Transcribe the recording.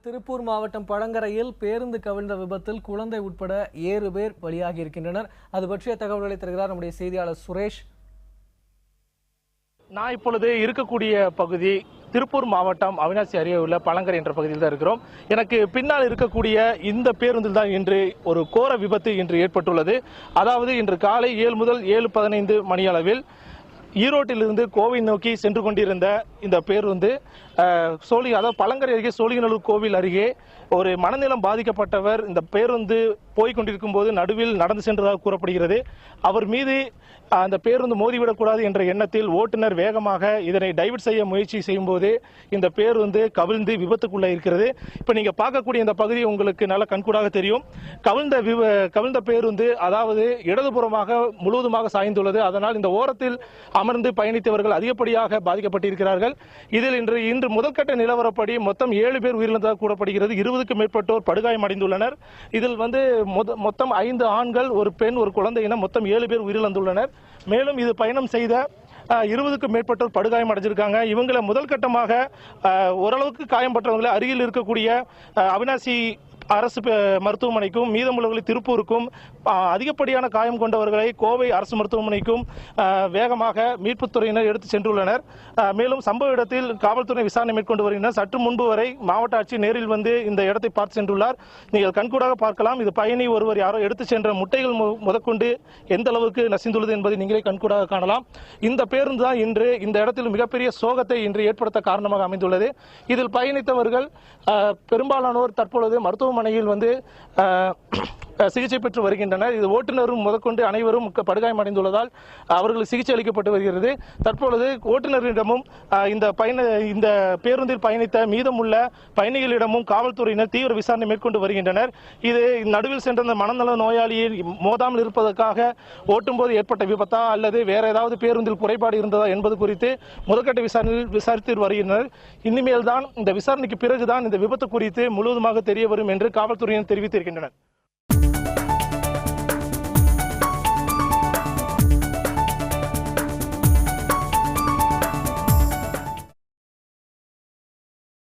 திருப்பூர் மாவட்டம் பழங்கரையில் பேருந்து கவிழ்ந்த விபத்தில் குழந்தை உட்பட 7 பேர் பலியாகி இருக்கின்றனர். அது பற்றிய தகவல்களை தருகிறார் நம்முடைய செய்தியாளர் சுரேஷ். நான் இப்பொழுது இருக்கக்கூடிய பகுதி திருப்பூர் மாவட்டம் அவினாசி அருகே உள்ள பழங்கரை என்ற பகுதியில் தான் இருக்கிறோம். எனக்கு பின்னால் இருக்கக்கூடிய இந்த பேருந்தில் தான் இன்று ஒரு கோர விபத்து இன்று ஏற்பட்டுள்ளது. அதாவது இன்று காலை 7 முதல் 7:15 மணி அளவில் ஈரோட்டிலிருந்து கோவை நோக்கி சென்று கொண்டிருந்த இந்த பேருந்து அதாவது பழங்கரை அருகே சோழிங்கநல்லூர் கோவில் அருகே ஒரு மனநலம் பாதிக்கப்பட்டவர் இந்த பேருந்து போய்கொண்டிருக்கும் போது நடுவில் நடந்து சென்றதாக கூறப்படுகிறது. அவர் மீது அந்த பேருந்து மோதிவிடக்கூடாது என்ற எண்ணத்தில் ஓட்டுநர் வேகமாக இதனை டைவர்ட் செய்ய முயற்சி செய்யும் போது இந்த பேருந்து கவிழ்ந்து விபத்துக்குள்ள இருக்கிறது. இப்ப நீங்க பார்க்கக்கூடிய இந்த பகுதி உங்களுக்கு நல்ல கண்கூடாக தெரியும். கவிழ்ந்த பேருந்து அதாவது இடதுபுறமாக முழுவதுமாக சாய்ந்துள்ளது. அதனால் இந்த ஓரத்தில் அமர்ந்து பயணித்தவர்கள் அதிகப்படியாக பாதிக்கப்பட்டிருக்கிறார்கள். இதில் இன்று முதற்கட்ட நிலவரப்படி மொத்தம் 7 பேர் உயிரிழந்ததாக கூறப்படுகிறது. 20க்கும் மேற்பட்டோர் படுகாயமடைந்துள்ளனர். இதில் மொத்தம் 5 ஆண்கள், ஒரு பெண், ஒரு குழந்தை என மொத்தம் 7 பேர் உயிரிழந்துள்ளனர். மேலும் இது பயணம் செய்த 20க்கும் மேற்பட்டோர் படுகாயம் அடைஞ்சிருக்காங்க. இவங்களை முதல் கட்டமாக ஓரளவுக்கு காயம்பட்டவங்களை அருகில் இருக்கக்கூடிய அவினாசி அரசு மருத்துவமனைக்கும், மீதமுள்ளவர்களை திருப்பூருக்கும், அதிகப்படியான காயம் கொண்டவர்களை கோவை அரசு மருத்துவமனைக்கும் வேகமாக மீட்புத்துறையினர் எடுத்து சென்றுள்ளனர். மேலும் சம்பவ இடத்தில் காவல்துறை விசாரணை மேற்கொண்டு வருகின்றனர். சற்று முன்பு வரை மாவட்ட ஆட்சியர் நேரில் வந்து இந்த இடத்தை பார்த்து சென்றுள்ளார். நீங்கள் கண்கூடாக பார்க்கலாம். இது பயணி ஒருவர் யாரோ எடுத்து சென்ற முட்டைகள் முதற்கொண்டு எந்த அளவுக்கு நசிந்துள்ளது என்பதை நீங்களே கண்கூடாக காணலாம். இந்த பேருந்து தான் இன்று இந்த இடத்தில் மிகப்பெரிய சோகத்தை இன்று ஏற்படுத்த காரணமாக அமைந்துள்ளது. இதில் பயணித்தவர்கள் பெரும்பாலானோர் தற்பொழுது மருத்துவமனையில் வந்து சிகிச்சை பெற்று வருகின்றனர். இது ஓட்டுநரும் முதற்கொண்டு அனைவரும் படுகாயமடைந்துள்ளதால் அவர்களுக்கு சிகிச்சை அளிக்கப்பட்டு வருகிறது. தற்பொழுது ஓட்டுநரிடமும் இந்த பேருந்தில் பயணித்த மீதமுள்ள பயணிகளிடமும் காவல்துறையினர் தீவிர விசாரணை மேற்கொண்டு வருகின்றனர். இது நடுவில் சென்ற மனநல நோயாளியை மோதாமல் இருப்பதற்காக ஓட்டும் போது ஏற்பட்ட விபத்தா அல்லது வேற ஏதாவது பேருந்தில் குறைபாடு இருந்ததா என்பது குறித்து முதற்கட்ட விசாரணையில் விசாரித்து வருகின்றனர். இனிமேல் தான் இந்த விசாரணைக்கு பிறகுதான் இந்த விபத்து குறித்து முழுவதுமாக தெரிய வரும் என்று காவல்துறையினர் தெரிவித்திருக்கின்றனர்.